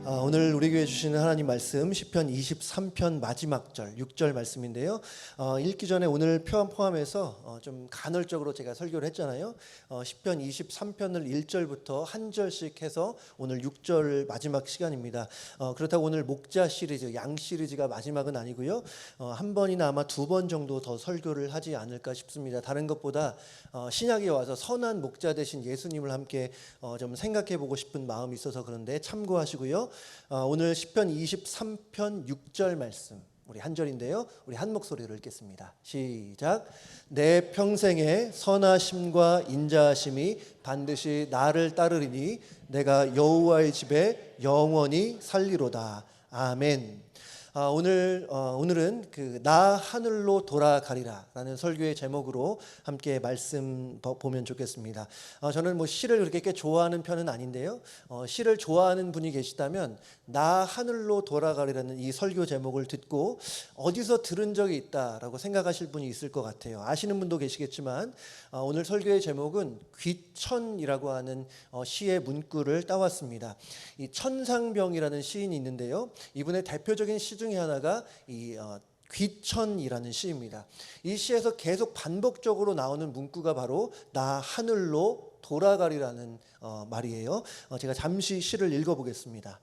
오늘 우리 교회 주시는 하나님 말씀 시편 23편 마지막 절 6절 말씀인데요. 읽기 전에 오늘 표현 포함해서 좀 간헐적으로 제가 설교를 했잖아요. 시편 23편을 1절부터 한 절씩 해서 오늘 6절 마지막 시간입니다. 그렇다고 오늘 목자 시리즈, 양 시리즈가 마지막은 아니고요. 한 번이나 아마 두 번 정도 더 설교를 하지 않을까 싶습니다. 다른 것보다 신약에 와서 선한 목자 되신 예수님을 함께 좀 생각해 보고 싶은 마음이 있어서 그런데 참고하시고요. 오늘 시편 23편 6절 말씀 우리 한 절인데요. 우리 한 목소리로 읽겠습니다. 시작. 내 평생에 선하심과 인자하심이 반드시 나를 따르리니 내가 여호와의 집에 영원히 살리로다. 아멘. 오늘은 나 하늘로 돌아가리라라는 설교의 제목으로 함께 말씀 보면 좋겠습니다. 저는 시를 그렇게 꽤 좋아하는 편은 아닌데요. 시를 좋아하는 분이 계시다면 나 하늘로 돌아가리라는 이 설교 제목을 듣고 어디서 들은 적이 있다라고 생각하실 분이 있을 것 같아요. 아시는 분도 계시겠지만 오늘 설교의 제목은 귀천이라고 하는 시의 문구를 따왔습니다. 이 천상병이라는 시인이 있는데요. 이분의 대표적인 시 중에 하나가 이 귀천이라는 시입니다. 이 시에서 계속 반복적으로 나오는 문구가 바로 나 하늘로 돌아가리라는 말이에요. 제가 잠시 시를 읽어보겠습니다.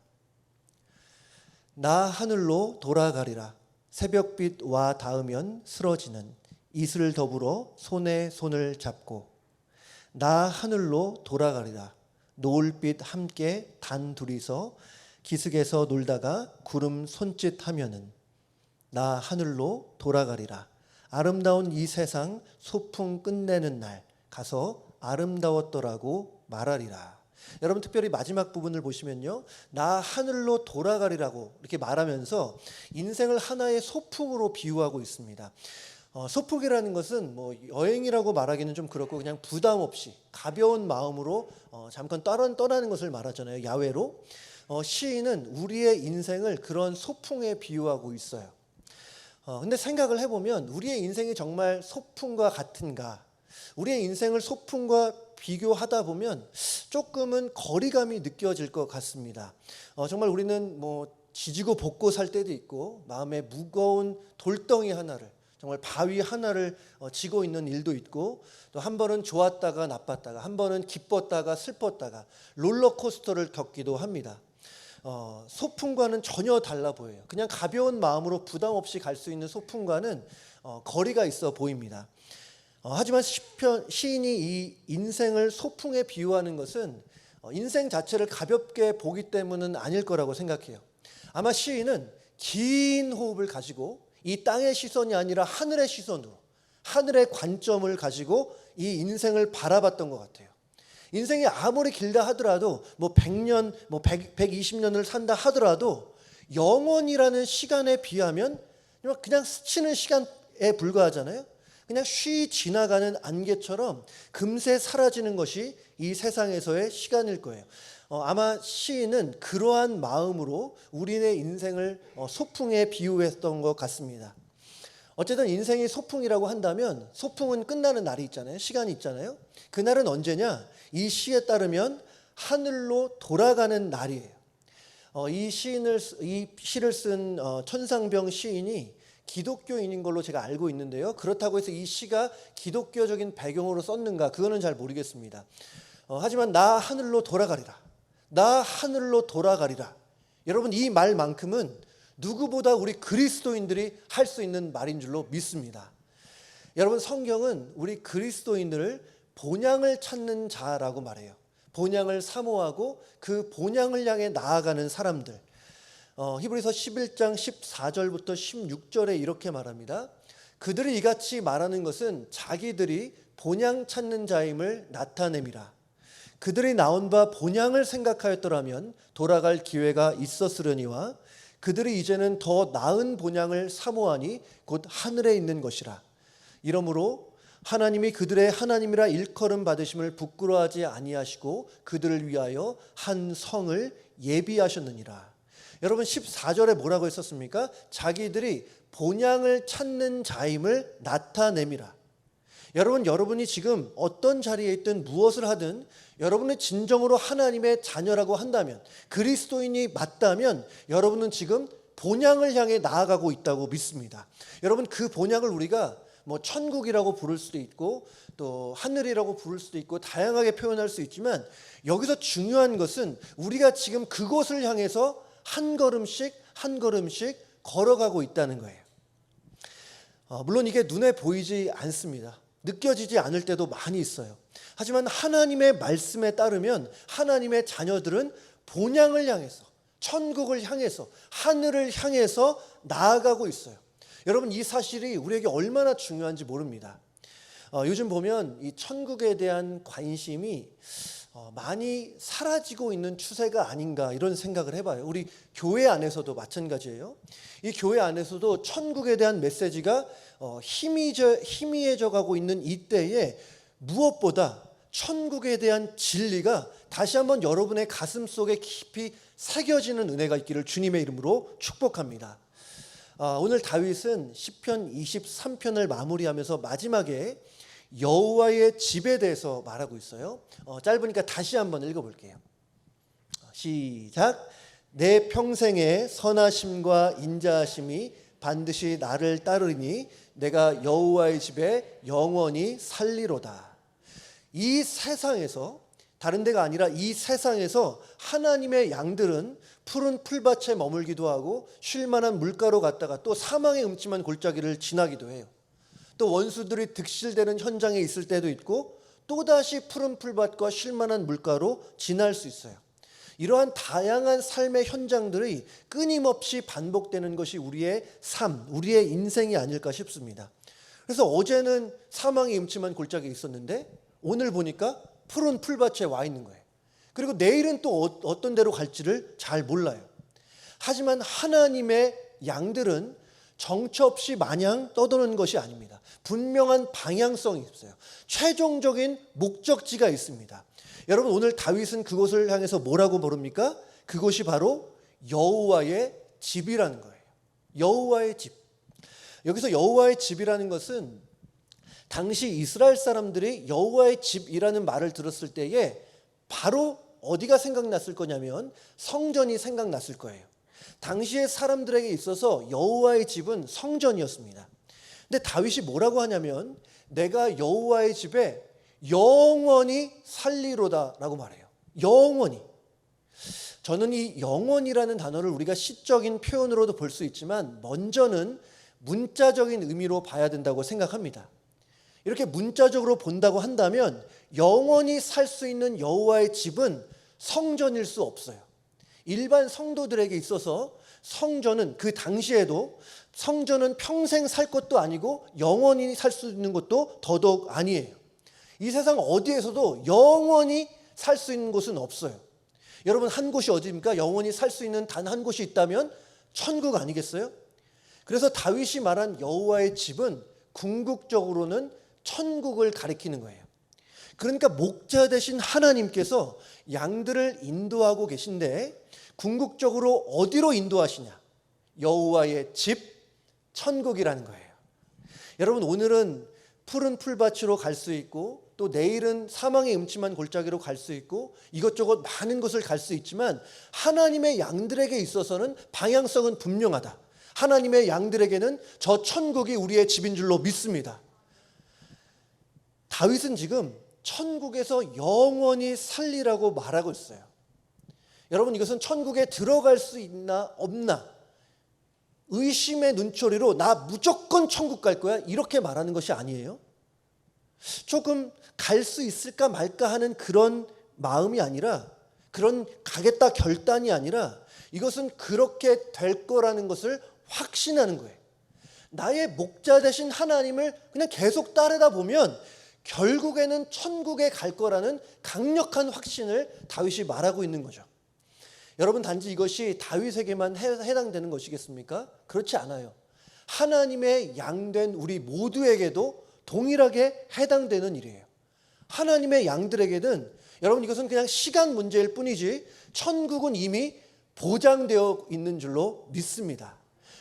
나 하늘로 돌아가리라. 새벽빛 와 닿으면 쓰러지는 이슬 더불어 손에 손을 잡고 나 하늘로 돌아가리라. 노을빛 함께 단 둘이서 기슭에서 놀다가 구름 손짓하면은 나 하늘로 돌아가리라. 아름다운 이 세상 소풍 끝내는 날 가서 아름다웠더라고 말하리라. 여러분 특별히 마지막 부분을 보시면요. 나 하늘로 돌아가리라고 이렇게 말하면서 인생을 하나의 소풍으로 비유하고 있습니다. 소풍이라는 것은 여행이라고 말하기는 좀 그렇고 그냥 부담 없이 가벼운 마음으로 잠깐 떠나는 것을 말하잖아요. 야외로. 시인은 우리의 인생을 그런 소풍에 비유하고 있어요. 근데 생각을 해보면 우리의 인생이 정말 소풍과 같은가? 우리의 인생을 소풍과 비교하다 보면 조금은 거리감이 느껴질 것 같습니다. 정말 우리는 지지고 볶고 살 때도 있고 마음에 무거운 돌덩이 하나를 정말 바위 하나를 지고 있는 일도 있고 또 한 번은 좋았다가 나빴다가 한 번은 기뻤다가 슬펐다가 롤러코스터를 겪기도 합니다. 소풍과는 전혀 달라 보여요. 그냥 가벼운 마음으로 부담 없이 갈 수 있는 소풍과는 거리가 있어 보입니다. 하지만 시인이 이 인생을 소풍에 비유하는 것은 인생 자체를 가볍게 보기 때문은 아닐 거라고 생각해요. 아마 시인은 긴 호흡을 가지고 이 땅의 시선이 아니라 하늘의 시선으로 하늘의 관점을 가지고 이 인생을 바라봤던 것 같아요. 인생이 아무리 길다 하더라도 100년, 120년을 산다 하더라도 영원이라는 시간에 비하면 그냥 스치는 시간에 불과하잖아요. 그냥 쉬 지나가는 안개처럼 금세 사라지는 것이 이 세상에서의 시간일 거예요. 아마 시인은 그러한 마음으로 우리의 인생을 소풍에 비유했던 것 같습니다. 어쨌든 인생이 소풍이라고 한다면 소풍은 끝나는 날이 있잖아요. 시간이 있잖아요. 그날은 언제냐? 이 시에 따르면 하늘로 돌아가는 날이에요. 이 시를 쓴 천상병 시인이 기독교인인 걸로 제가 알고 있는데요. 그렇다고 해서 이 시가 기독교적인 배경으로 썼는가? 그거는 잘 모르겠습니다. 하지만 나 하늘로 돌아가리라. 나 하늘로 돌아가리라. 여러분 이 말만큼은 누구보다 우리 그리스도인들이 할 수 있는 말인 줄로 믿습니다. 여러분 성경은 우리 그리스도인들을 본향을 찾는 자라고 말해요. 본향을 사모하고 그 본향을 향해 나아가는 사람들. 히브리서 11장 14절부터 16절에 이렇게 말합니다. 그들이 이같이 말하는 것은 자기들이 본향 찾는 자임을 나타냄이라. 그들이 나온 바 본향을 생각하였더라면 돌아갈 기회가 있었으려니와 그들이 이제는 더 나은 본향을 사모하니 곧 하늘에 있는 것이라. 이러므로 하나님이 그들의 하나님이라 일컬음 받으심을 부끄러워하지 아니하시고 그들을 위하여 한 성을 예비하셨느니라. 여러분 14절에 뭐라고 했었습니까? 자기들이 본향을 찾는 자임을 나타냄이라. 여러분이 지금 어떤 자리에 있든 무엇을 하든 여러분의 진정으로 하나님의 자녀라고 한다면, 그리스도인이 맞다면 여러분은 지금 본향을 향해 나아가고 있다고 믿습니다. 여러분, 그 본향을 우리가 천국이라고 부를 수도 있고 또 하늘이라고 부를 수도 있고 다양하게 표현할 수 있지만, 여기서 중요한 것은 우리가 지금 그곳을 향해서 한 걸음씩 한 걸음씩 걸어가고 있다는 거예요. 물론 이게 눈에 보이지 않습니다. 느껴지지 않을 때도 많이 있어요. 하지만 하나님의 말씀에 따르면 하나님의 자녀들은 본향을 향해서, 천국을 향해서, 하늘을 향해서 나아가고 있어요. 여러분, 이 사실이 우리에게 얼마나 중요한지 모릅니다. 요즘 보면 이 천국에 대한 관심이 많이 사라지고 있는 추세가 아닌가, 이런 생각을 해봐요. 우리 교회 안에서도 마찬가지예요. 이 교회 안에서도 천국에 대한 메시지가 희미해져 가고 있는 이때에 무엇보다 천국에 대한 진리가 다시 한번 여러분의 가슴 속에 깊이 새겨지는 은혜가 있기를 주님의 이름으로 축복합니다. 오늘 다윗은 시편 23편을 마무리하면서 마지막에 여호와의 집에 대해서 말하고 있어요. 짧으니까 다시 한번 읽어볼게요. 시작. 내 평생의 선하심과 인자하심이 반드시 나를 따르니 내가 여호와의 집에 영원히 살리로다. 이 세상에서, 다른 데가 아니라 이 세상에서 하나님의 양들은 푸른 풀밭에 머물기도 하고 쉴만한 물가로 갔다가 또 사망의 음침한 골짜기를 지나기도 해요. 또 원수들이 득실되는 현장에 있을 때도 있고 또다시 푸른 풀밭과 쉴만한 물가로 지날 수 있어요. 이러한 다양한 삶의 현장들이 끊임없이 반복되는 것이 우리의 삶, 우리의 인생이 아닐까 싶습니다. 그래서 어제는 사망의 음침한 골짜기에 있었는데 오늘 보니까 푸른 풀밭에 와 있는 거예요. 그리고 내일은 또 어떤 데로 갈지를 잘 몰라요. 하지만 하나님의 양들은 정처 없이 마냥 떠도는 것이 아닙니다. 분명한 방향성이 있어요. 최종적인 목적지가 있습니다. 여러분, 오늘 다윗은 그곳을 향해서 뭐라고 부릅니까? 그곳이 바로 여호와의 집이라는 거예요. 여호와의 집. 여기서 여호와의 집이라는 것은 당시 이스라엘 사람들이 여호와의 집이라는 말을 들었을 때에 바로 어디가 생각났을 거냐면 성전이 생각났을 거예요. 당시의 사람들에게 있어서 여호와의 집은 성전이었습니다. 근데 다윗이 뭐라고 하냐면 내가 여호와의 집에 영원히 살리로다라고 말해요. 영원히. 저는 이 영원이라는 단어를 우리가 시적인 표현으로도 볼 수 있지만 먼저는 문자적인 의미로 봐야 된다고 생각합니다. 이렇게 문자적으로 본다고 한다면 영원히 살 수 있는 여호와의 집은 성전일 수 없어요. 일반 성도들에게 있어서 성전은, 그 당시에도 성전은 평생 살 것도 아니고 영원히 살 수 있는 것도 더더욱 아니에요. 이 세상 어디에서도 영원히 살 수 있는 곳은 없어요. 여러분, 한 곳이 어디입니까? 영원히 살 수 있는 단 한 곳이 있다면 천국 아니겠어요? 그래서 다윗이 말한 여호와의 집은 궁극적으로는 천국을 가리키는 거예요. 그러니까 목자 되신 하나님께서 양들을 인도하고 계신데 궁극적으로 어디로 인도하시냐? 여호와의 집, 천국이라는 거예요. 여러분, 오늘은 푸른 풀밭으로 갈 수 있고 또 내일은 사망의 음침한 골짜기로 갈 수 있고 이것저것 많은 곳을 갈 수 있지만 하나님의 양들에게 있어서는 방향성은 분명하다. 하나님의 양들에게는 저 천국이 우리의 집인 줄로 믿습니다. 다윗은 지금 천국에서 영원히 살리라고 말하고 있어요. 여러분, 이것은 천국에 들어갈 수 있나 없나 의심의 눈초리로 나 무조건 천국 갈 거야 이렇게 말하는 것이 아니에요. 조금 갈 수 있을까 말까 하는 그런 마음이 아니라, 그런 가겠다 결단이 아니라 이것은 그렇게 될 거라는 것을 확신하는 거예요. 나의 목자 되신 하나님을 그냥 계속 따르다 보면 결국에는 천국에 갈 거라는 강력한 확신을 다윗이 말하고 있는 거죠. 여러분, 단지 이것이 다윗에게만 해당되는 것이겠습니까? 그렇지 않아요. 하나님의 양된 우리 모두에게도 동일하게 해당되는 일이에요. 하나님의 양들에게는, 여러분, 이것은 그냥 시간 문제일 뿐이지 천국은 이미 보장되어 있는 줄로 믿습니다.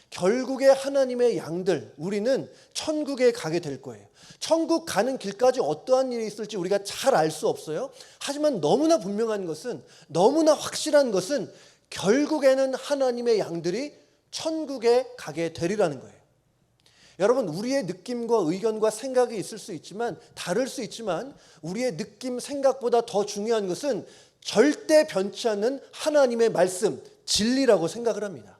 결국에 하나님의 양들, 우리는 천국에 가게 될 거예요. 천국 가는 길까지 어떠한 일이 있을지 우리가 잘 알 수 없어요. 하지만 너무나 분명한 것은, 너무나 확실한 것은 결국에는 하나님의 양들이 천국에 가게 되리라는 거예요. 여러분, 우리의 느낌과 의견과 생각이 있을 수 있지만, 다를 수 있지만, 우리의 느낌, 생각보다 더 중요한 것은 절대 변치 않는 하나님의 말씀, 진리라고 생각을 합니다.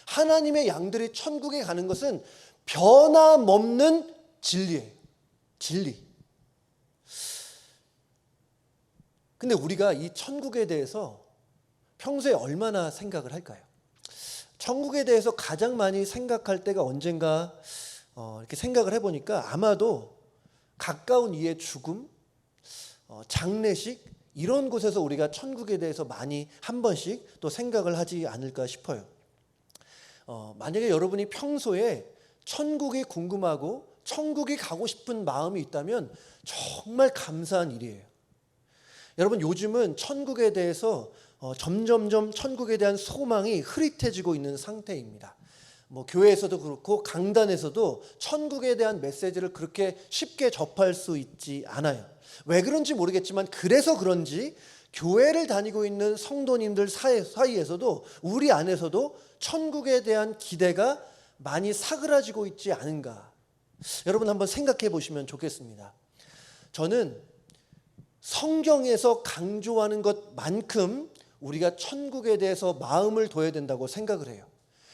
하나님의 양들이 천국에 가는 것은 변함없는 진리예요. 진리. 근데 우리가 이 천국에 대해서 평소에 얼마나 생각을 할까요? 천국에 대해서 가장 많이 생각할 때가 언젠가 이렇게 생각을 해보니까 아마도 가까운 이의 죽음, 장례식 이런 곳에서 우리가 천국에 대해서 많이 한 번씩 또 생각을 하지 않을까 싶어요. 만약에 여러분이 평소에 천국이 궁금하고 천국이 가고 싶은 마음이 있다면 정말 감사한 일이에요. 여러분, 요즘은 천국에 대해서 점점점 천국에 대한 소망이 흐릿해지고 있는 상태입니다. 교회에서도 그렇고 강단에서도 천국에 대한 메시지를 그렇게 쉽게 접할 수 있지 않아요. 왜 그런지 모르겠지만 그래서 그런지 교회를 다니고 있는 성도님들 사이에서도 우리 안에서도 천국에 대한 기대가 많이 사그라지고 있지 않은가. 여러분 한번 생각해 보시면 좋겠습니다. 저는 성경에서 강조하는 것만큼 우리가 천국에 대해서 마음을 둬야 된다고 생각을 해요.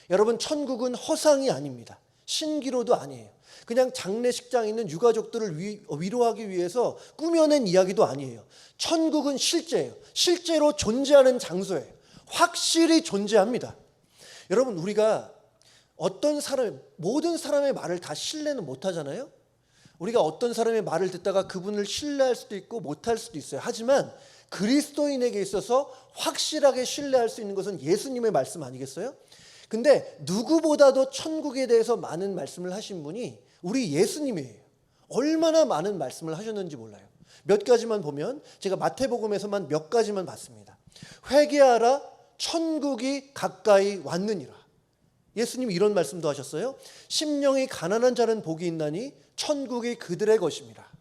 여러분, 천국은 허상이 아닙니다. 신기로도 아니에요. 그냥 장례식장에 있는 유가족들을 위로하기 위해서 꾸며낸 이야기도 아니에요. 천국은 실제예요. 실제로 존재하는 장소예요. 확실히 존재합니다. 여러분, 우리가 모든 사람의 말을 다 신뢰는 못하잖아요. 우리가 어떤 사람의 말을 듣다가 그분을 신뢰할 수도 있고 못할 수도 있어요. 하지만 그리스도인에게 있어서 확실하게 신뢰할 수 있는 것은 예수님의 말씀 아니겠어요? 근데 누구보다도 천국에 대해서 많은 말씀을 하신 분이 우리 예수님이에요. 얼마나 많은 말씀을 하셨는지 몰라요. 몇 가지만 보면, 제가 마태복음에서만 몇 가지만 봤습니다. 회개하라, 천국이 가까이 왔느니라. 예수님이 이런 말씀도 하셨어요. 심령이 가난한 자는 복이 있나니 천국이 그들의 것입니다.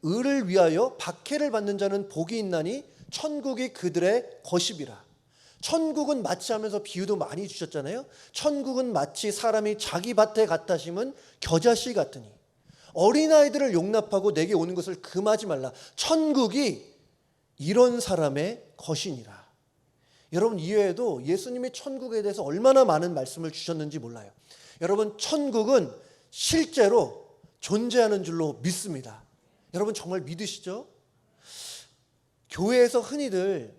의를 위하여 박해를 받는 자는 복이 있나니 천국이 그들의 것이비라. 천국은 마치 하면서 비유도 많이 주셨잖아요. 천국은 마치 사람이 자기 밭에 갖다 심은 겨자씨 같으니 어린아이들을 용납하고 내게 오는 것을 금하지 말라. 천국이 이런 사람의 것이니라. 여러분, 이외에도 예수님이 천국에 대해서 얼마나 많은 말씀을 주셨는지 몰라요. 여러분, 천국은 실제로 존재하는 줄로 믿습니다. 여러분 정말 믿으시죠? 교회에서 흔히들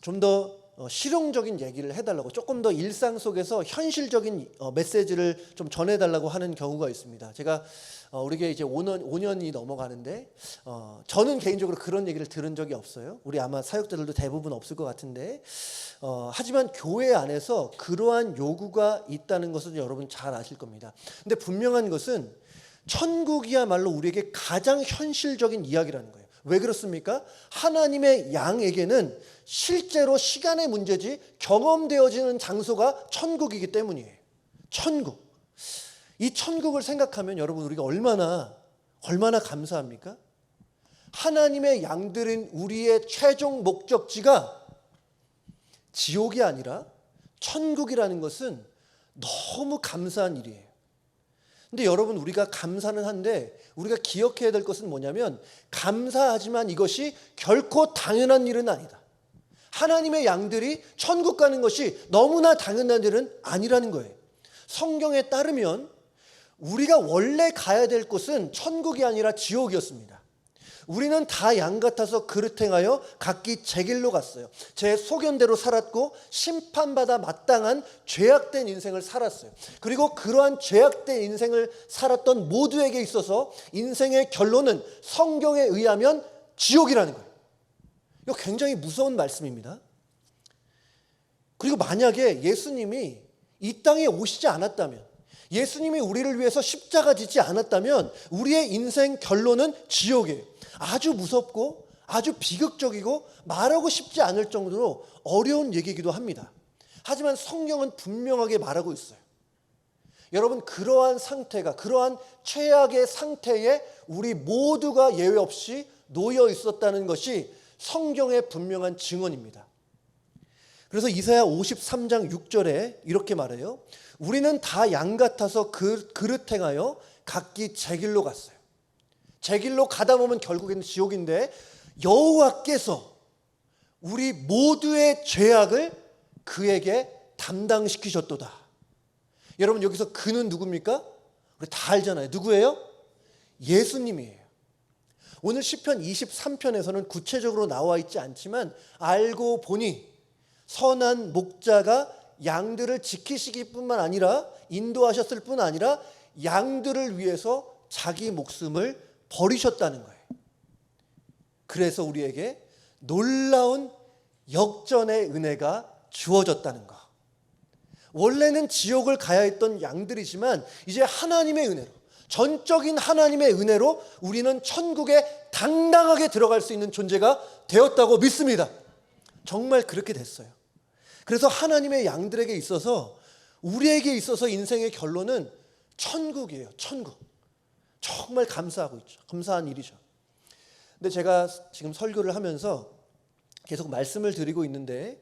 좀 더 실용적인 얘기를 해달라고, 조금 더 일상 속에서 현실적인 메시지를 좀 전해달라고 하는 경우가 있습니다. 제가 우리가 이제 5년이 넘어가는데 저는 개인적으로 그런 얘기를 들은 적이 없어요. 우리 아마 사역자들도 대부분 없을 것 같은데 하지만 교회 안에서 그러한 요구가 있다는 것은 여러분 잘 아실 겁니다. 근데 분명한 것은 천국이야말로 우리에게 가장 현실적인 이야기라는 거예요. 왜 그렇습니까? 하나님의 양에게는 실제로 시간의 문제지 경험되어지는 장소가 천국이기 때문이에요. 천국. 이 천국을 생각하면 여러분 우리가 얼마나 감사합니까? 하나님의 양들인 우리의 최종 목적지가 지옥이 아니라 천국이라는 것은 너무 감사한 일이에요. 근데 여러분, 우리가 감사는 한데 우리가 기억해야 될 것은 뭐냐면, 감사하지만 이것이 결코 당연한 일은 아니다. 하나님의 양들이 천국 가는 것이 너무나 당연한 일은 아니라는 거예요. 성경에 따르면 우리가 원래 가야 될 곳은 천국이 아니라 지옥이었습니다. 우리는 다 양 같아서 그릇 행하여 각기 제 길로 갔어요. 제 소견대로 살았고 심판받아 마땅한 죄악된 인생을 살았어요. 그리고 그러한 죄악된 인생을 살았던 모두에게 있어서 인생의 결론은 성경에 의하면 지옥이라는 거예요. 이거 굉장히 무서운 말씀입니다. 그리고 만약에 예수님이 이 땅에 오시지 않았다면, 예수님이 우리를 위해서 십자가 지지 않았다면 우리의 인생 결론은 지옥이에요. 아주 무섭고 아주 비극적이고 말하고 싶지 않을 정도로 어려운 얘기이기도 합니다. 하지만 성경은 분명하게 말하고 있어요. 여러분, 그러한 상태가, 그러한 최악의 상태에 우리 모두가 예외 없이 놓여 있었다는 것이 성경의 분명한 증언입니다. 그래서 이사야 53장 6절에 이렇게 말해요. 우리는 다 양 같아서 그릇 행하여 각기 제 길로 갔어요. 제 길로 가다 보면 결국에는 지옥인데, 여호와께서 우리 모두의 죄악을 그에게 담당시키셨도다. 여러분, 여기서 그는 누굽니까? 우리 다 알잖아요. 누구예요? 예수님이에요. 오늘 시편 23편에서는 구체적으로 나와 있지 않지만 알고 보니 선한 목자가 양들을 지키시기 뿐만 아니라 인도하셨을 뿐 아니라 양들을 위해서 자기 목숨을 버리셨다는 거예요. 그래서 우리에게 놀라운 역전의 은혜가 주어졌다는 거. 원래는 지옥을 가야 했던 양들이지만 이제 하나님의 은혜로, 전적인 하나님의 은혜로 우리는 천국에 당당하게 들어갈 수 있는 존재가 되었다고 믿습니다. 정말 그렇게 됐어요. 그래서 하나님의 양들에게 있어서, 우리에게 있어서 인생의 결론은 천국이에요. 천국. 정말 감사하고 있죠. 감사한 일이죠. 근데 제가 지금 설교를 하면서 계속 말씀을 드리고 있는데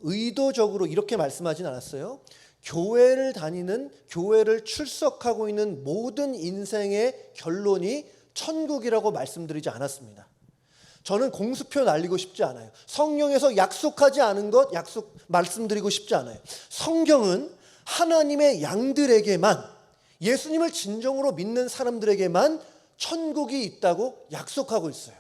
의도적으로 이렇게 말씀하진 않았어요. 교회를 다니는, 교회를 출석하고 있는 모든 인생의 결론이 천국이라고 말씀드리지 않았습니다. 저는 공수표 날리고 싶지 않아요. 성경에서 약속하지 않은 것 말씀드리고 싶지 않아요. 성경은 하나님의 양들에게만, 예수님을 진정으로 믿는 사람들에게만 천국이 있다고 약속하고 있어요.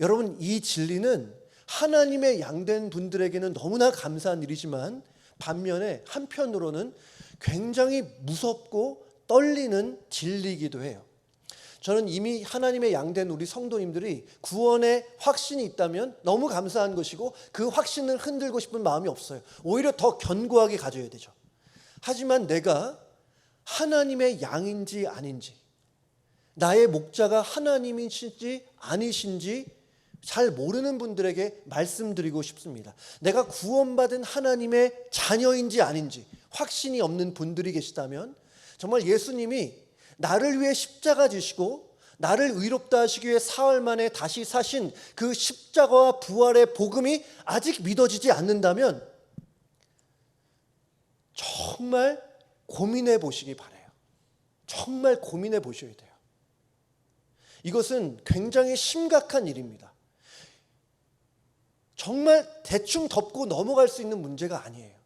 여러분, 이 진리는 하나님의 양된 분들에게는 너무나 감사한 일이지만 반면에 한편으로는 굉장히 무섭고 떨리는 진리이기도 해요. 저는 이미 하나님의 양된 우리 성도님들이 구원의 확신이 있다면 너무 감사한 것이고 그 확신을 흔들고 싶은 마음이 없어요. 오히려 더 견고하게 가져야 되죠. 하지만 내가 하나님의 양인지 아닌지, 나의 목자가 하나님이신지 아니신지 잘 모르는 분들에게 말씀드리고 싶습니다. 내가 구원받은 하나님의 자녀인지 아닌지 확신이 없는 분들이 계시다면 정말 예수님이 나를 위해 십자가 지시고 나를 의롭다 하시기 위해 사흘 만에 다시 사신 그 십자가와 부활의 복음이 아직 믿어지지 않는다면 정말 고민해 보시기 바라요. 정말 고민해 보셔야 돼요. 이것은 굉장히 심각한 일입니다. 정말 대충 덮고 넘어갈 수 있는 문제가 아니에요.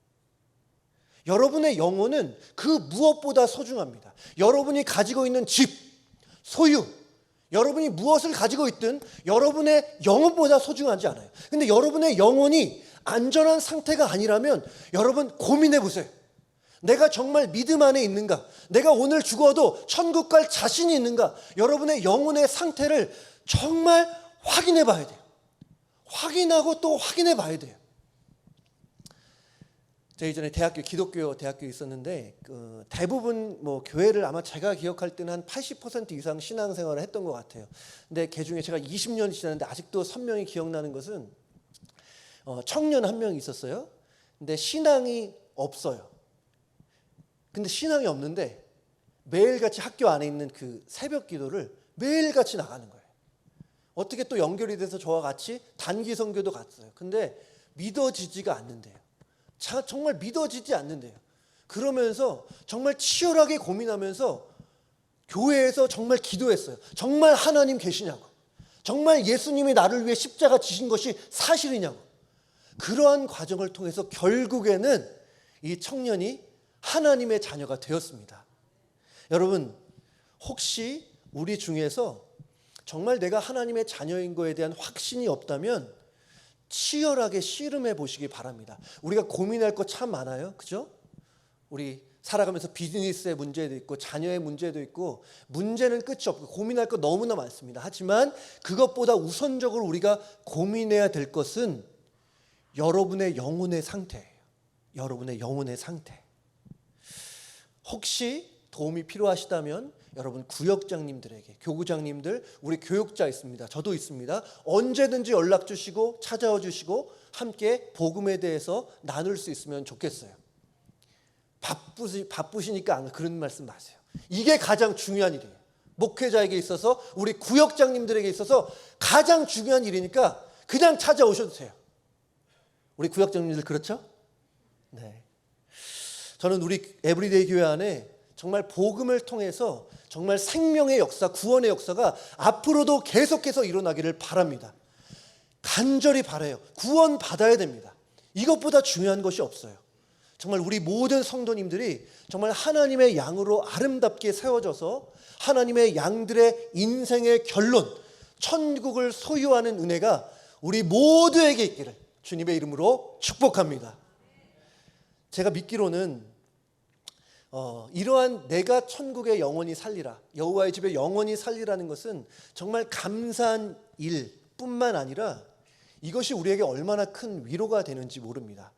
여러분의 영혼은 그 무엇보다 소중합니다. 여러분이 가지고 있는 집, 소유, 여러분이 무엇을 가지고 있든 여러분의 영혼보다 소중하지 않아요. 근데 여러분의 영혼이 안전한 상태가 아니라면 여러분 고민해 보세요. 내가 정말 믿음 안에 있는가? 내가 오늘 죽어도 천국 갈 자신이 있는가? 여러분의 영혼의 상태를 정말 확인해 봐야 돼요. 확인하고 또 확인해 봐야 돼요. 제가 이전에 기독교 대학교에 있었는데 대부분 교회를 아마 제가 기억할 때는 한 80% 이상 신앙생활을 했던 것 같아요. 근데 그 중에 제가 20년이 지났는데 아직도 선명히 기억나는 것은 청년 한 명이 있었어요. 근데 신앙이 없어요. 근데 신앙이 없는데 매일같이 학교 안에 있는 그 새벽 기도를 매일같이 나가는 거예요. 어떻게 또 연결이 돼서 저와 같이 단기 선교도 갔어요. 근데 믿어지지가 않는데요. 정말 믿어지지 않는데요. 그러면서 정말 치열하게 고민하면서 교회에서 정말 기도했어요. 정말 하나님 계시냐고. 정말 예수님이 나를 위해 십자가 지신 것이 사실이냐고. 그러한 과정을 통해서 결국에는 이 청년이 하나님의 자녀가 되었습니다. 여러분, 혹시 우리 중에서 정말 내가 하나님의 자녀인 거에 대한 확신이 없다면 치열하게 씨름해 보시기 바랍니다. 우리가 고민할 거 참 많아요. 그죠? 우리 살아가면서 비즈니스의 문제도 있고 자녀의 문제도 있고 문제는 끝이 없고 고민할 거 너무나 많습니다. 하지만 그것보다 우선적으로 우리가 고민해야 될 것은 여러분의 영혼의 상태예요. 여러분의 영혼의 상태. 혹시 도움이 필요하시다면 여러분 구역장님들에게, 교구장님들, 우리 교육자 있습니다. 저도 있습니다. 언제든지 연락 주시고 찾아와 주시고 함께 복음에 대해서 나눌 수 있으면 좋겠어요. 바쁘시니까 그런 말씀 마세요. 이게 가장 중요한 일이에요. 목회자에게 있어서, 우리 구역장님들에게 있어서 가장 중요한 일이니까 그냥 찾아오셔도 돼요. 우리 구역장님들 그렇죠? 네. 저는 우리 에브리데이 교회 안에 정말 복음을 통해서 정말 생명의 역사, 구원의 역사가 앞으로도 계속해서 일어나기를 바랍니다. 간절히 바라요. 구원 받아야 됩니다. 이것보다 중요한 것이 없어요. 정말 우리 모든 성도님들이 정말 하나님의 양으로 아름답게 세워져서 하나님의 양들의 인생의 결론, 천국을 소유하는 은혜가 우리 모두에게 있기를 주님의 이름으로 축복합니다. 제가 믿기로는 이러한 내가 천국에 영원히 살리라, 여호와의 집에 영원히 살리라는 것은 정말 감사한 일뿐만 아니라 이것이 우리에게 얼마나 큰 위로가 되는지 모릅니다.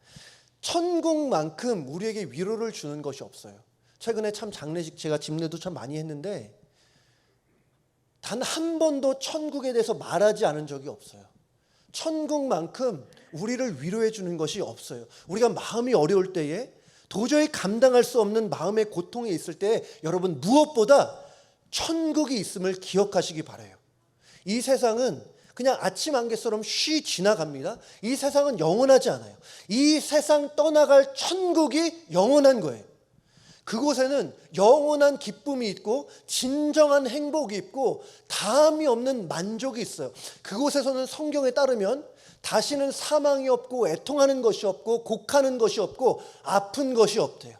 천국만큼 우리에게 위로를 주는 것이 없어요. 최근에 참 장례식 제가 집례도 참 많이 했는데 단 한 번도 천국에 대해서 말하지 않은 적이 없어요. 천국만큼 우리를 위로해 주는 것이 없어요. 우리가 마음이 어려울 때에, 도저히 감당할 수 없는 마음의 고통이 있을 때 여러분 무엇보다 천국이 있음을 기억하시기 바라요. 이 세상은 그냥 아침 안개처럼 쉬 지나갑니다. 이 세상은 영원하지 않아요. 이 세상 떠나갈 천국이 영원한 거예요. 그곳에는 영원한 기쁨이 있고 진정한 행복이 있고 다함이 없는 만족이 있어요. 그곳에서는 성경에 따르면 다시는 사망이 없고 애통하는 것이 없고 곡하는 것이 없고 아픈 것이 없대요.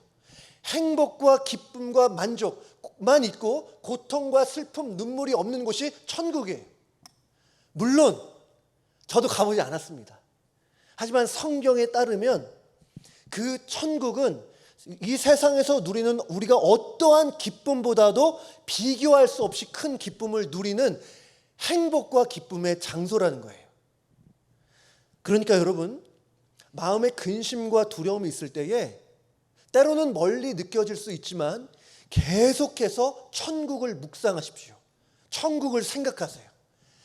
행복과 기쁨과 만족만 있고 고통과 슬픔, 눈물이 없는 곳이 천국이에요. 물론 저도 가보지 않았습니다. 하지만 성경에 따르면 그 천국은 이 세상에서 누리는 우리가 어떠한 기쁨보다도 비교할 수 없이 큰 기쁨을 누리는 행복과 기쁨의 장소라는 거예요. 그러니까 여러분, 마음에 근심과 두려움이 있을 때에 때로는 멀리 느껴질 수 있지만 계속해서 천국을 묵상하십시오. 천국을 생각하세요.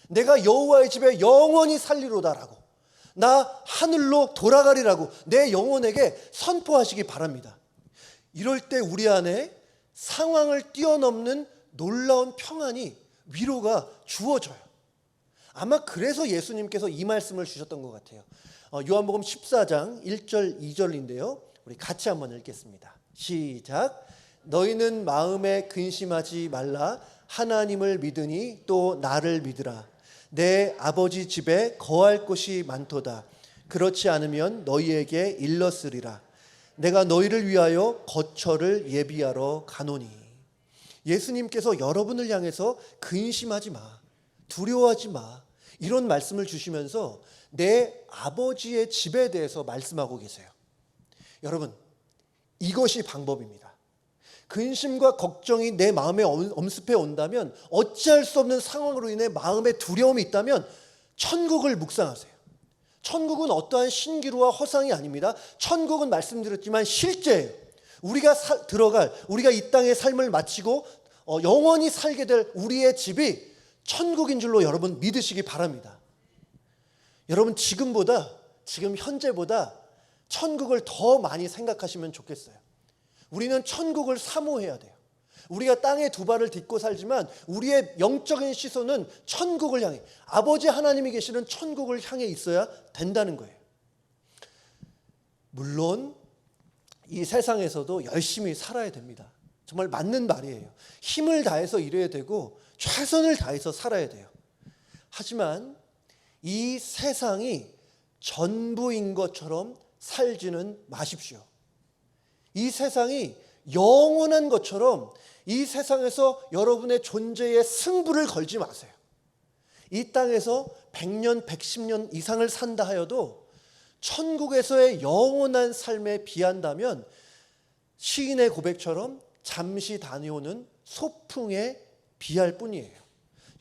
내가 여호와의 집에 영원히 살리로다라고, 나 하늘로 돌아가리라고 내 영혼에게 선포하시기 바랍니다. 이럴 때 우리 안에 상황을 뛰어넘는 놀라운 평안이, 위로가 주어져요. 아마 그래서 예수님께서 이 말씀을 주셨던 것 같아요. 요한복음 14장 1절 2절인데요. 우리 같이 한번 읽겠습니다. 시작. 너희는 마음에 근심하지 말라. 하나님을 믿으니 또 나를 믿으라. 내 아버지 집에 거할 곳이 많도다. 그렇지 않으면 너희에게 일렀으리라. 내가 너희를 위하여 거처를 예비하러 가노니. 예수님께서 여러분을 향해서 근심하지 마, 두려워하지 마, 이런 말씀을 주시면서 내 아버지의 집에 대해서 말씀하고 계세요. 여러분, 이것이 방법입니다. 근심과 걱정이 내 마음에 엄습해 온다면, 어찌할 수 없는 상황으로 인해 마음에 두려움이 있다면 천국을 묵상하세요. 천국은 어떠한 신기루와 허상이 아닙니다. 천국은 말씀드렸지만 실제예요. 우리가 우리가 이 땅의 삶을 마치고 영원히 살게 될 우리의 집이 천국인 줄로 여러분 믿으시기 바랍니다. 여러분 지금 현재보다 천국을 더 많이 생각하시면 좋겠어요. 우리는 천국을 사모해야 돼요. 우리가 땅에 두 발을 딛고 살지만 우리의 영적인 시선은 천국을 향해, 아버지 하나님이 계시는 천국을 향해 있어야 된다는 거예요. 물론 이 세상에서도 열심히 살아야 됩니다. 정말 맞는 말이에요. 힘을 다해서 일해야 되고 최선을 다해서 살아야 돼요. 하지만 이 세상이 전부인 것처럼 살지는 마십시오. 이 세상이 영원한 것처럼 이 세상에서 여러분의 존재에 승부를 걸지 마세요. 이 땅에서 100년, 110년 이상을 산다 하여도 천국에서의 영원한 삶에 비한다면 시인의 고백처럼 잠시 다녀오는 소풍에 비할 뿐이에요.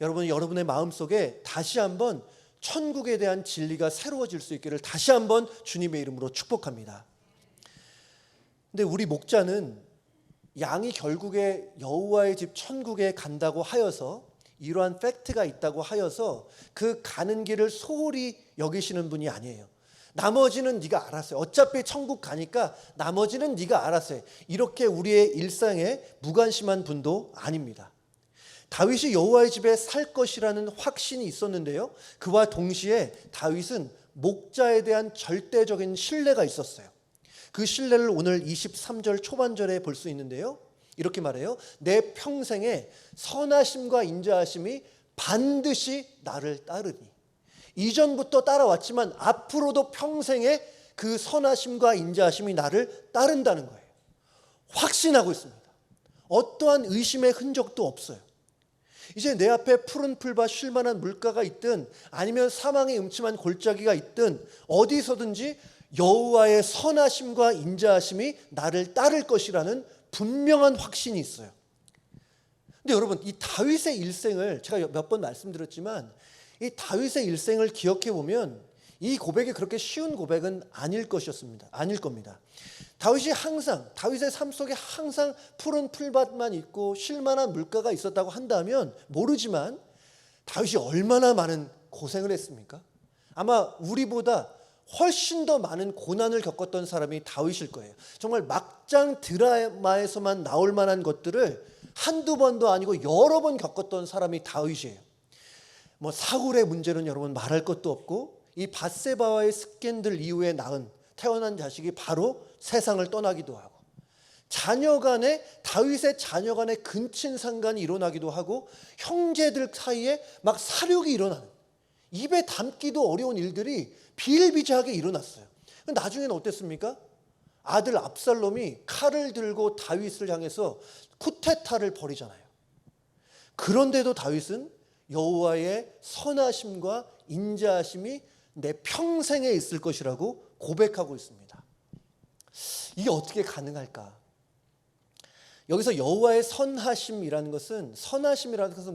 여러분의 마음속에 다시 한번 천국에 대한 진리가 새로워질 수 있기를 다시 한번 주님의 이름으로 축복합니다. 근데 우리 목자는 양이 결국에 여호와의 집 천국에 간다고 하여서, 이러한 팩트가 있다고 하여서 그 가는 길을 소홀히 여기시는 분이 아니에요. 나머지는 네가 알아서 해. 어차피 천국 가니까 나머지는 네가 알아서 해. 이렇게 우리의 일상에 무관심한 분도 아닙니다. 다윗이 여호와의 집에 살 것이라는 확신이 있었는데요, 그와 동시에 다윗은 목자에 대한 절대적인 신뢰가 있었어요. 그 신뢰를 오늘 23절 초반절에 볼 수 있는데요, 이렇게 말해요. 내 평생에 선하심과 인자하심이 반드시 나를 따르니. 이전부터 따라왔지만 앞으로도 평생에 그 선하심과 인자하심이 나를 따른다는 거예요. 확신하고 있습니다. 어떠한 의심의 흔적도 없어요. 이제 내 앞에 푸른 풀과 쉴만한 물가가 있든 아니면 사망의 음침한 골짜기가 있든 어디서든지 여호와의 선하심과 인자하심이 나를 따를 것이라는 분명한 확신이 있어요. 근데 여러분, 이 다윗의 일생을 제가 몇 번 말씀드렸지만, 이 다윗의 일생을 기억해 보면 이 고백이 그렇게 쉬운 고백은 아닐 겁니다. 다윗의 삶 속에 항상 푸른 풀밭만 있고 쉴만한 물가가 있었다고 한다면 모르지만, 다윗이 얼마나 많은 고생을 했습니까? 아마 우리보다 훨씬 더 많은 고난을 겪었던 사람이 다윗일 거예요. 정말 막장 드라마에서만 나올 만한 것들을 한두 번도 아니고 여러 번 겪었던 사람이 다윗이에요. 뭐 사울의 문제는 여러분 말할 것도 없고, 이 밧세바와의 스캔들 이후에 태어난 자식이 바로 세상을 떠나기도 하고, 다윗의 자녀 간에 근친상간이 일어나기도 하고, 형제들 사이에 막 사륙이 일어나는, 입에 담기도 어려운 일들이 비일비재하게 일어났어요. 나중에는 어땠습니까? 아들 압살롬이 칼을 들고 다윗을 향해서 쿠데타를 벌이잖아요. 그런데도 다윗은 여호와의 선하심과 인자하심이 내 평생에 있을 것이라고 고백하고 있습니다. 이게 어떻게 가능할까? 여기서 여호와의 선하심이라는 것은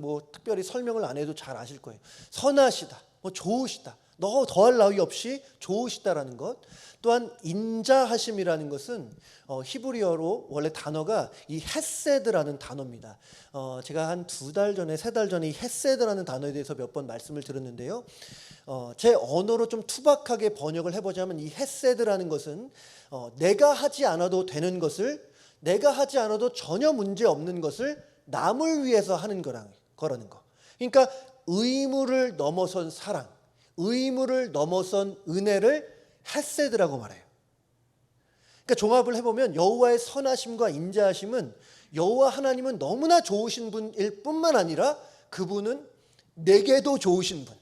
뭐 특별히 설명을 안 해도 잘 아실 거예요. 선하시다, 뭐 좋으시다, 너 더할 나위 없이 좋으시다라는 것. 또한 인자하심이라는 것은 히브리어로 원래 단어가 이 헤세드라는 단어입니다. 제가 한 2달 전에 3달 전에 이 헤세드라는 단어에 대해서 몇 번 말씀을 드렸는데요, 제 언어로 좀 투박하게 번역을 해보자면, 이 헤세드라는 것은 내가 하지 않아도 되는 것을, 내가 하지 않아도 전혀 문제 없는 것을 남을 위해서 하는 거라는 거. 그러니까 의무를 넘어선 사랑, 의무를 넘어선 은혜를 헤세드라고 말해요. 그러니까 종합을 해보면 여호와의 선하심과 인자하심은, 여호와 하나님은 너무나 좋으신 분일 뿐만 아니라 그분은 내게도 좋으신 분,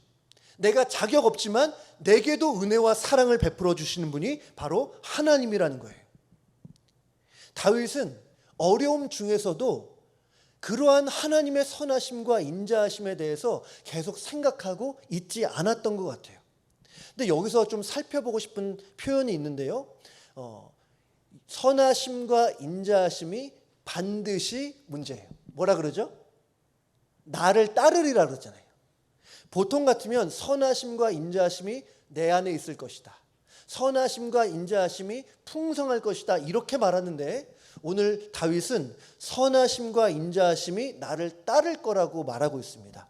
내가 자격 없지만 내게도 은혜와 사랑을 베풀어 주시는 분이 바로 하나님이라는 거예요. 다윗은 어려움 중에서도 그러한 하나님의 선하심과 인자하심에 대해서 계속 생각하고 있지 않았던 것 같아요. 근데 여기서 좀 살펴보고 싶은 표현이 있는데요, 선하심과 인자하심이 반드시 문제예요. 뭐라 그러죠? 나를 따르리라 그러잖아요. 보통 같으면 선하심과 인자하심이 내 안에 있을 것이다, 선하심과 인자하심이 풍성할 것이다, 이렇게 말하는데, 오늘 다윗은 선하심과 인자하심이 나를 따를 거라고 말하고 있습니다.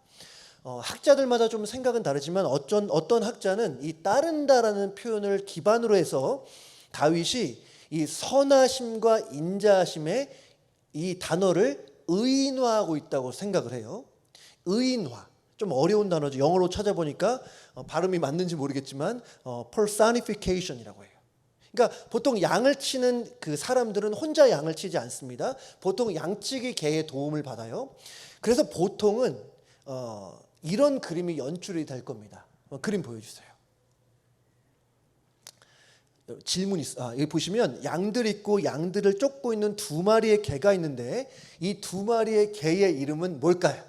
학자들마다 좀 생각은 다르지만 어떤 학자는 이 따른다라는 표현을 기반으로 해서 다윗이 이 선하심과 인자하심의 이 단어를 의인화하고 있다고 생각을 해요. 의인화, 좀 어려운 단어죠. 영어로 찾아보니까 발음이 맞는지 모르겠지만 personification이라고 해요. 그러니까 보통 양을 치는 그 사람들은 혼자 양을 치지 않습니다. 보통 양치기 개의 도움을 받아요. 그래서 보통은 이런 그림이 연출이 될 겁니다. 그림 보여주세요. 질문이 여기 보시면 양들 있고 양들을 쫓고 있는 2마리의 개가 있는데, 이 2마리의 개의 이름은 뭘까요?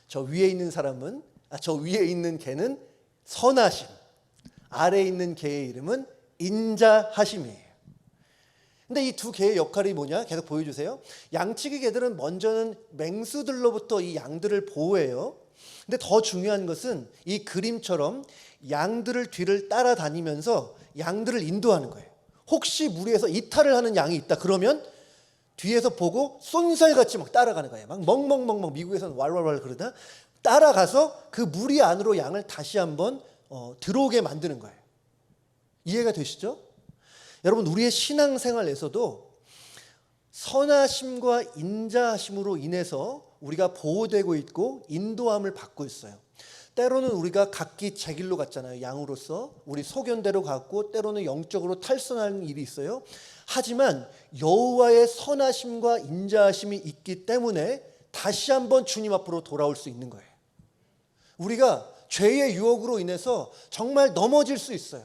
저 위에 있는 개는 선하심, 아래에 있는 개의 이름은 인자하심이에요. 근데 이 2개의 역할이 뭐냐? 계속 보여주세요. 양치기 개들은 먼저는 맹수들로부터 이 양들을 보호해요. 근데 더 중요한 것은 이 그림처럼 양들을 뒤를 따라다니면서 양들을 인도하는 거예요. 혹시 무리에서 이탈을 하는 양이 있다 그러면 뒤에서 보고 쏜살같이 막 따라가는 거예요. 막 멍멍멍멍, 미국에서는 왈왈왈 그러다 따라가서 그 무리 안으로 양을 다시 한번 들어오게 만드는 거예요. 이해가 되시죠? 여러분, 우리의 신앙생활에서도 선하심과 인자하심으로 인해서 우리가 보호되고 있고 인도함을 받고 있어요. 때로는 우리가 각기 제 길로 갔잖아요. 양으로서 우리 소견대로 갔고, 때로는 영적으로 탈선하는 일이 있어요. 하지만 여호와의 선하심과 인자하심이 있기 때문에 다시 한번 주님 앞으로 돌아올 수 있는 거예요. 우리가 죄의 유혹으로 인해서 정말 넘어질 수 있어요.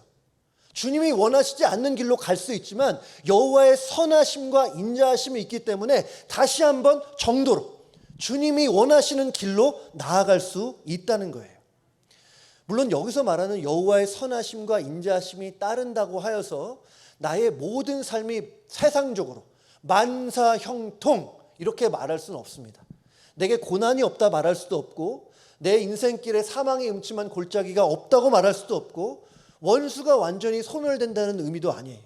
주님이 원하시지 않는 길로 갈 수 있지만 여호와의 선하심과 인자하심이 있기 때문에 다시 한번 정도로 주님이 원하시는 길로 나아갈 수 있다는 거예요. 물론 여기서 말하는 여호와의 선하심과 인자하심이 따른다고 하여서 나의 모든 삶이 세상적으로 만사형통 이렇게 말할 수는 없습니다. 내게 고난이 없다 말할 수도 없고, 내 인생길에 사망의 음침한 골짜기가 없다고 말할 수도 없고, 원수가 완전히 소멸된다는 의미도 아니에요.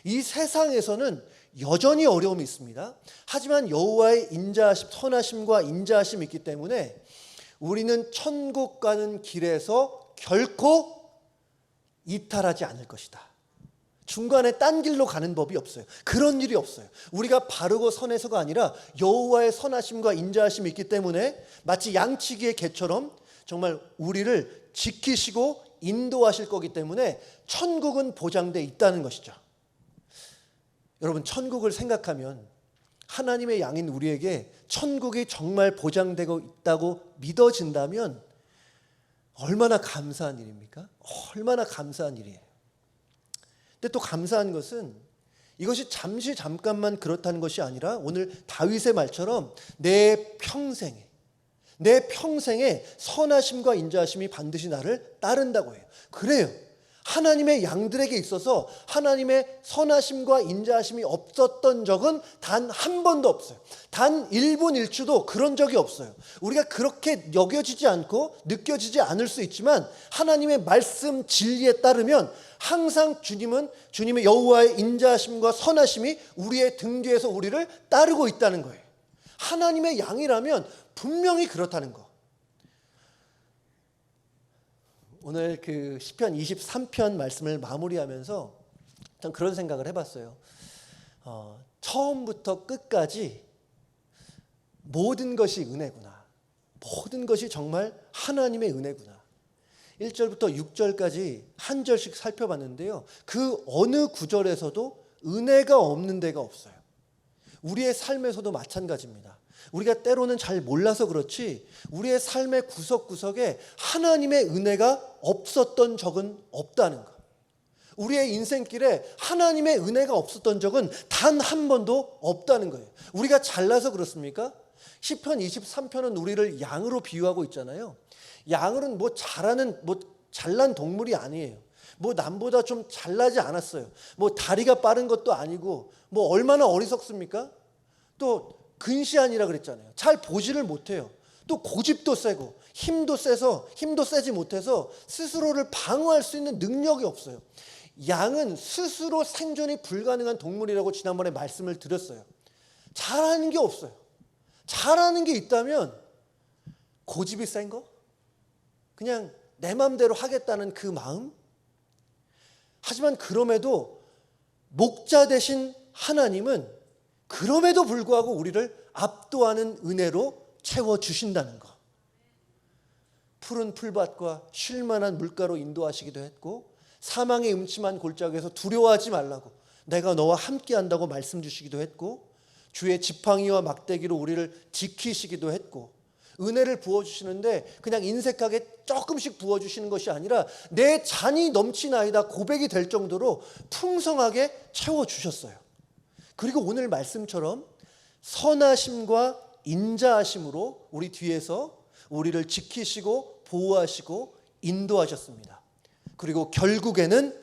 이 세상에서는 여전히 어려움이 있습니다. 하지만 여호와의 선하심과 인자하심이 있기 때문에 우리는 천국 가는 길에서 결코 이탈하지 않을 것이다. 중간에 딴 길로 가는 법이 없어요. 그런 일이 없어요. 우리가 바르고 선해서가 아니라 여호와의 선하심과 인자하심이 있기 때문에 마치 양치기의 개처럼 정말 우리를 지키시고 인도하실 거기 때문에 천국은 보장되어 있다는 것이죠. 여러분, 천국을 생각하면 하나님의 양인 우리에게 천국이 정말 보장되고 있다고 믿어진다면 얼마나 감사한 일입니까? 얼마나 감사한 일이에요. 근데 또 감사한 것은 이것이 잠깐만 그렇다는 것이 아니라 오늘 다윗의 말처럼 내 평생에 선하심과 인자하심이 반드시 나를 따른다고 해요. 그래요. 하나님의 양들에게 있어서 하나님의 선하심과 인자하심이 없었던 적은 단 한 번도 없어요. 단 1분 1초도 그런 적이 없어요. 우리가 그렇게 여겨지지 않고 느껴지지 않을 수 있지만 하나님의 말씀 진리에 따르면 항상 주님의 여호와의 인자하심과 선하심이 우리의 등 뒤에서 우리를 따르고 있다는 거예요. 하나님의 양이라면 분명히 그렇다는 거. 오늘 그 시편 23편 말씀을 마무리하면서 전 그런 생각을 해봤어요. 처음부터 끝까지 모든 것이 은혜구나. 모든 것이 정말 하나님의 은혜구나. 1절부터 6절까지 한 절씩 살펴봤는데요. 그 어느 구절에서도 은혜가 없는 데가 없어요. 우리의 삶에서도 마찬가지입니다. 우리가 때로는 잘 몰라서 그렇지 우리의 삶의 구석구석에 하나님의 은혜가 없었던 적은 없다는 것. 우리의 인생길에 하나님의 은혜가 없었던 적은 단 한 번도 없다는 거예요. 우리가 잘나서 그렇습니까? 시편 23편은 우리를 양으로 비유하고 있잖아요. 양은 잘난 동물이 아니에요. 남보다 좀 잘나지 않았어요. 다리가 빠른 것도 아니고 얼마나 어리석습니까? 또 근시안이라 그랬잖아요. 잘 보지를 못해요. 또 고집도 세고 힘도 세지 못해서 스스로를 방어할 수 있는 능력이 없어요. 양은 스스로 생존이 불가능한 동물이라고 지난번에 말씀을 드렸어요. 잘하는 게 없어요. 잘하는 게 있다면 고집이 센 거? 그냥 내 마음대로 하겠다는 그 마음? 하지만 그럼에도 목자 되신 하나님은 그럼에도 불구하고 우리를 압도하는 은혜로 채워주신다는 것. 푸른 풀밭과 쉴만한 물가로 인도하시기도 했고, 사망의 음침한 골짜기에서 두려워하지 말라고 내가 너와 함께한다고 말씀 주시기도 했고, 주의 지팡이와 막대기로 우리를 지키시기도 했고, 은혜를 부어주시는데 그냥 인색하게 조금씩 부어주시는 것이 아니라 내 잔이 넘치나이다 고백이 될 정도로 풍성하게 채워주셨어요. 그리고 오늘 말씀처럼 선하심과 인자하심으로 우리 뒤에서 우리를 지키시고 보호하시고 인도하셨습니다. 그리고 결국에는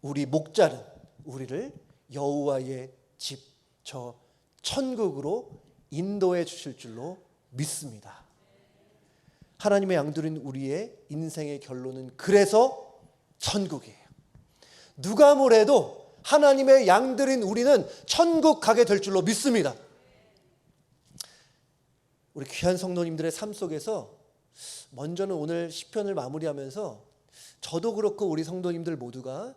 우리 목자는 우리를 여호와의 집, 저 천국으로 인도해 주실 줄로 믿습니다. 하나님의 양들인 우리의 인생의 결론은 그래서 천국이에요. 누가 뭐래도 하나님의 양들인 우리는 천국 가게 될 줄로 믿습니다. 우리 귀한 성도님들의 삶 속에서 먼저는 오늘 시편을 마무리하면서 저도 그렇고 우리 성도님들 모두가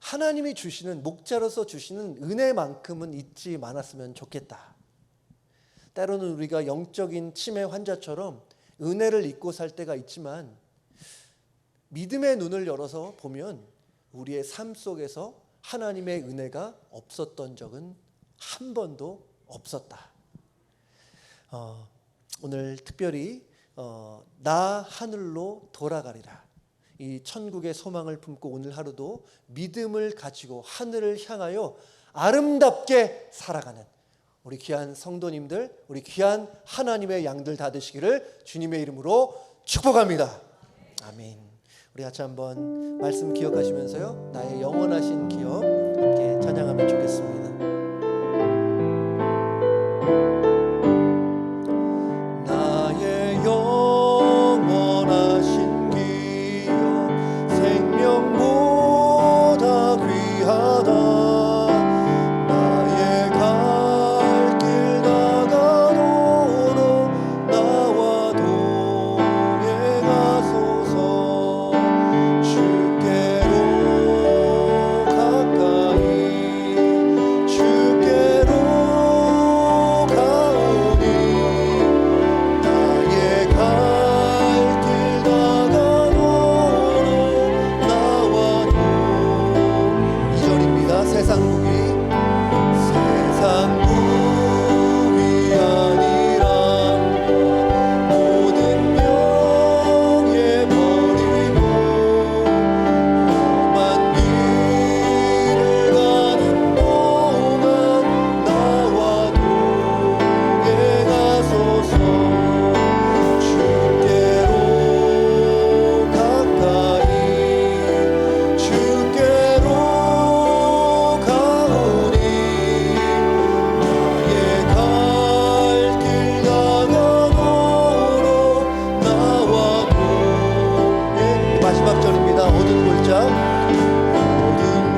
하나님이 주시는, 목자로서 주시는 은혜만큼은 잊지 말았으면 좋겠다. 때로는 우리가 영적인 치매 환자처럼 은혜를 잊고 살 때가 있지만 믿음의 눈을 열어서 보면 우리의 삶 속에서 하나님의 은혜가 없었던 적은 한 번도 없었다. 오늘 특별히 나 하늘로 돌아가리라, 이 천국의 소망을 품고 오늘 하루도 믿음을 가지고 하늘을 향하여 아름답게 살아가는 우리 귀한 성도님들, 우리 귀한 하나님의 양들 다 되시기를 주님의 이름으로 축복합니다. 아멘. 우리 같이 한번 말씀 기억하시면서요, 나의 영원하신 기억 함께 찬양하면 좋겠습니다. 나의 영원하신 기억 생명보다 귀하다. 나의 갈 길 나가도록 나와 동행하소서. 주께로 가까이 주께로 가오니 나의 갈 길 나가도록 나와 동행하소서. 2절입니다. 세상 복이 아니란 모든 명예 버리고 험한 길을 가는 동안 나와 동행하소서. 주께로 가까이 주께로 가오니 나의 갈 길 나가도록 나와 동행. 마지막 절입니다. 어두운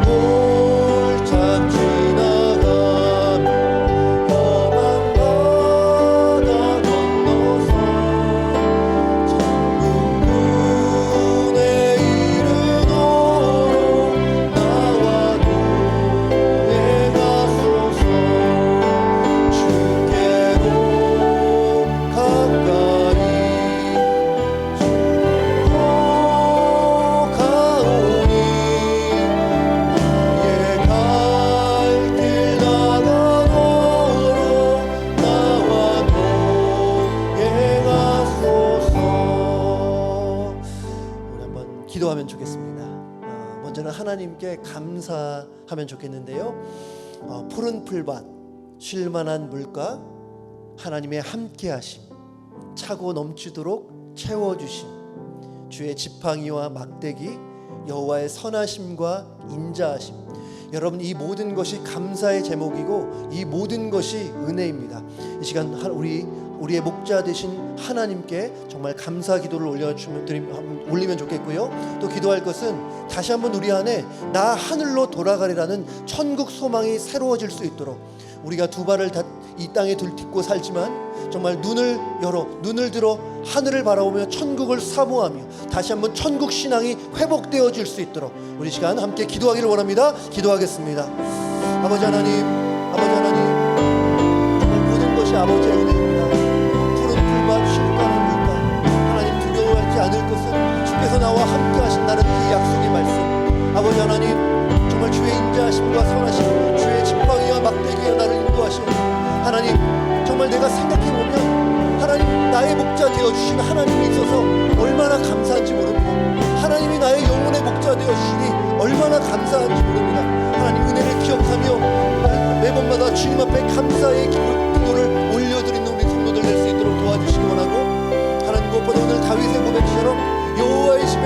골짜 지나가며 험한 바다 건너서 천국문에 이르도록 나와 동행하소서. 주께로 가까이 주께로 가오니 나의 갈 길 나가도록 나와 동행하소서. 우리 한번 기도하면 좋겠습니다. 먼저는 하나님께 감사하면 좋겠는데요. 푸른 풀밭, 쉴만한 물가, 하나님의 함께하심, 차고 넘치도록 채워주심, 주의 지팡이와 막대기, 여호와의 선하심과 인자하심. 여러분, 이 모든 것이 감사의 제목이고 이 모든 것이 은혜입니다. 이 시간 우리의 목자 되신 하나님께 정말 감사 기도를 올리면 좋겠고요. 또 기도할 것은 다시 한번 우리 안에 나 하늘로 돌아가리라는 천국 소망이 새로워질 수 있도록, 우리가 두 발을 이 땅에 들딛고 살지만 정말 눈을 들어 하늘을 바라보며 천국을 사모하며 다시 한번 천국 신앙이 회복되어질 수 있도록 우리 시간 함께 기도하기를 원합니다. 기도하겠습니다. 아버지 하나님, 정말 모든 것이 아버지의 은혜입니다. 푸른 풀밭 쉴만한 물가, 하나님 두려워하지 않을 것은 주께서 나와 함께 하신다는 그 약속의 말씀, 아버지 하나님 정말 주의 인자하심과 선하심, 주의 지팡이와 막대기가 나를 인도하시오니 하나님, 정말 내가 생각해보면 하나님 나의 목자 되어주신 하나님이 있어서 얼마나 감사한지 모릅니다. 하나님이 나의 영혼의 목자 되어주시니 얼마나 감사한지 모릅니다. 하나님 은혜를 기억하며 매번마다 주님 앞에 감사의 기도를 올려드리는 우리 성도들 될 수 있도록 도와주시기 원하고, 하나님 무엇보다 오늘 다윗의 고백처럼 여호와의 집에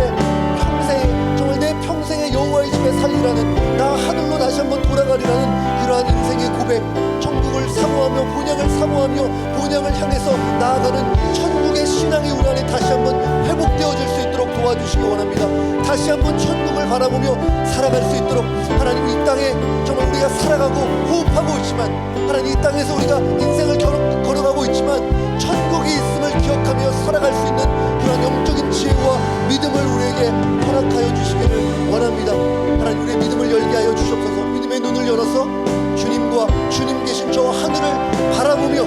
정말 내 평생에 여호와의 집에 살리라는, 나 하늘로 다시 한번 돌아가리라는 그러한 인생의 고백, 천국을 사모하며 본향을 사모하며 본향을 향해서 나아가는 천국의 신앙이 우리 안에 다시 한번 회복되어질 수 있도록 도와주시기 원합니다. 다시 한번 천국을 바라보며 살아갈 수 있도록, 하나님 이 땅에 정말 우리가 살아가고 호흡하고 있지만, 하나님 이 땅에서 우리가 인생을 걸어가고 있지만 천국이 있음을 기억하며 살아갈 수 있는 그런 영적인 지혜와 믿음을 우리에게 허락하여 주시기를 원합니다. 하나님, 우리의 믿음을 열게 하여 주시옵소서. 믿음의 눈을 열어서 주님과 주님 계신 저 하늘을 바라보며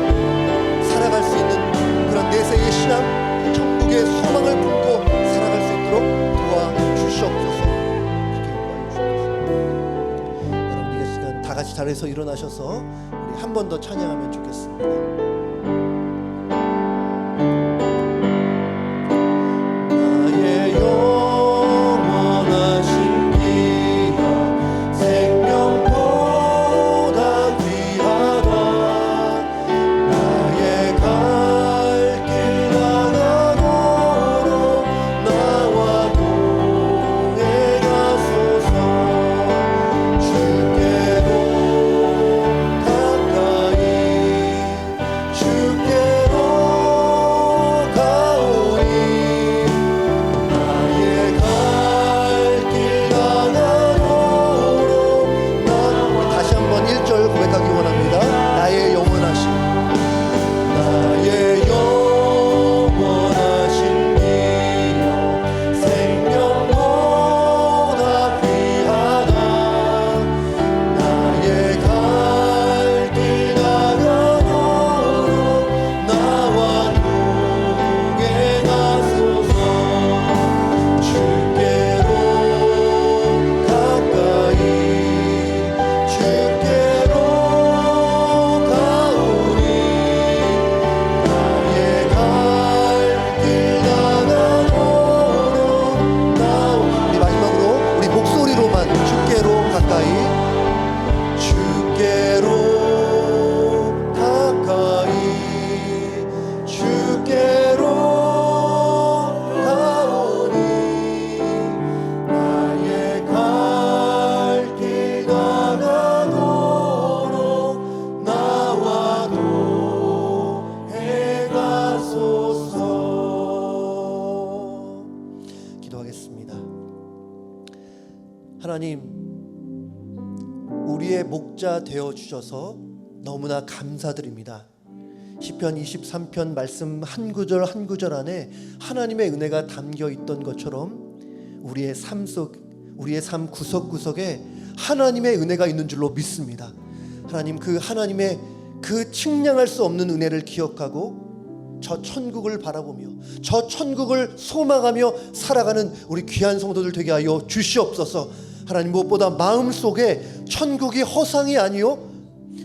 살아갈 수 있는 그런 내세의 신앙, 천국의 소망을 품고 살아갈 수 있도록 도와주시옵소서. 여러분, 이 시간 다 같이 자리에서 일어나셔서 우리 한 번 더 찬양하면 좋겠습니다. 하나님, 우리의 목자 되어 주셔서 너무나 감사드립니다. 시편 23편 말씀 한 구절 한 구절 안에 하나님의 은혜가 담겨 있던 것처럼 우리의 삶 구석구석에 하나님의 은혜가 있는 줄로 믿습니다. 하나님, 그 하나님의 그 측량할 수 없는 은혜를 기억하고 저 천국을 바라보며 저 천국을 소망하며 살아가는 우리 귀한 성도들 되게 하여 주시옵소서. 하나님, 무엇보다 마음속에 천국이 허상이 아니요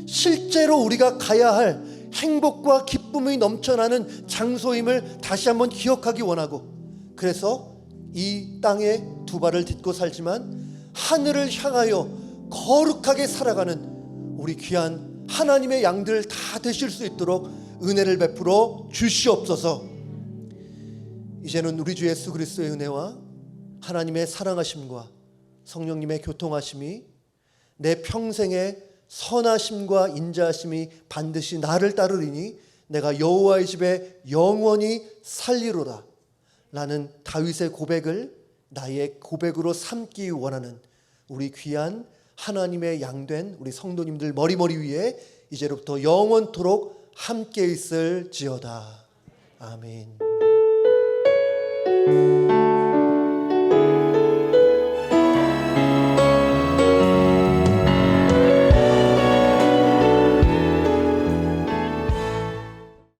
실제로 우리가 가야 할 행복과 기쁨이 넘쳐나는 장소임을 다시 한번 기억하기 원하고, 그래서 이 땅에 두 발을 딛고 살지만 하늘을 향하여 거룩하게 살아가는 우리 귀한 하나님의 양들 다 되실 수 있도록 은혜를 베풀어 주시옵소서. 이제는 우리 주 예수 그리스도의 은혜와 하나님의 사랑하심과 성령님의 교통하심이 내 평생의 선하심과 인자하심이 반드시 나를 따르리니 내가 여호와의 집에 영원히 살리로다 라는 다윗의 고백을 나의 고백으로 삼기 원하는 우리 귀한 하나님의 양된 우리 성도님들 머리 위에 이제로부터 영원토록 함께 있을지어다. 아멘.